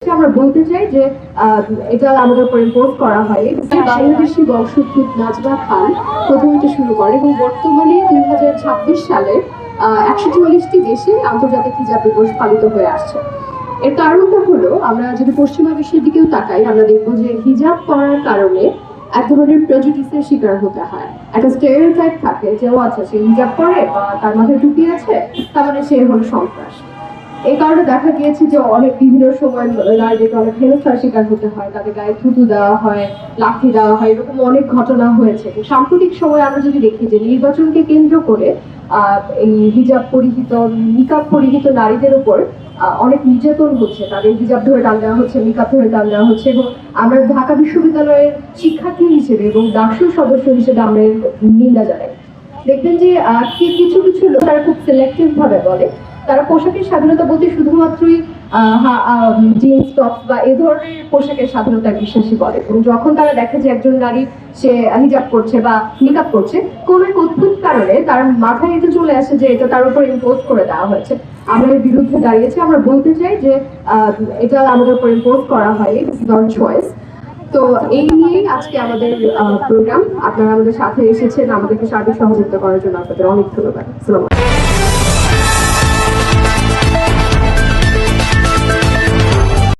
আমরা বলতে চাই যে এটা আমাদের উপর ইম্পোজ করা হয়। বাংলাদেশি বংশোদ্ভূত নাজমা খান প্রথম এটা শুরু করে এবং বর্তমানে 2026 সালে 144টি দেশে আন্তর্জাতিক হিজাব দিবস পালিত হয়ে আসছে। এর কারণটা হলো, আমরা যদি পশ্চিমা বিশ্বের দিকেও তাকাই, আমরা দেখবো যে হিজাব পরার কারণে এক ধরনের প্রেজুডিসের শিকার হতে হয়। একটা স্টেরিওটাইপ থাকে যে ও আচ্ছা, সে হিজাব পরে বা তার মাথায় টুপি আছে, তার মানে সে হলো সন্ত্রাস। এই কারণে দেখা গিয়েছে যে অনেক বিভিন্ন সময় নারীদেরকে অনেক হেনস্থার শিকার হতে হয়, তাদের গায়ে থুতু দেওয়া হয়, লাঠি দেওয়া হয়, এরকম অনেক ঘটনা হয়েছে। সাম্প্রতিক সময় আমরা যদি দেখি যে নির্বাচনকে কেন্দ্র করে এই হিজাব পরিহিত, নিকাব পরিহিত নারীদের উপর অনেক নির্যাতন হচ্ছে, তাদের হিজাব ধরে টান দেওয়া হচ্ছে, নিকাব ধরে টান দেওয়া হচ্ছে। এবং আমরা ঢাকা বিশ্ববিদ্যালয়ের শিক্ষার্থী হিসেবে এবং ডাকসুর সদস্য হিসেবে আমরা এর নিন্দা জানাই। দেখবেন যে কিছু কিছু লোক তারা খুব সিলেক্টিভ ভাবে বলে, তারা পোশাকের স্বাধীনতা বলতে শুধুমাত্রই জিন্স টপ বা এ ধরনের পোশাকের স্বাধীনতায় বিশ্বাসী বলে। এবং যখন তারা দেখে যে একজন নারী সে হিজাব করছে বা নিকাব করছে, কোন এক অদ্ভুত কারণে তার মাথায় এটা চলে আসে যে এটা তার উপর ইম্পোজ করে দেওয়া হয়েছে। আমরা এর বিরুদ্ধে দাঁড়িয়েছি। আমরা বলতে চাই যে এটা আমাদের উপর ইম্পোজ করা হয়, ইটস নট চয়েস। তো এই নিয়েই আজকে আমাদের প্রোগ্রাম। আপনারা আমাদের সাথে এসেছেন, আমাদেরকে সার্বিক সহযোগিতা করার জন্য আপনাদের অনেক ধন্যবাদ। আসসালামু আলাইকুম।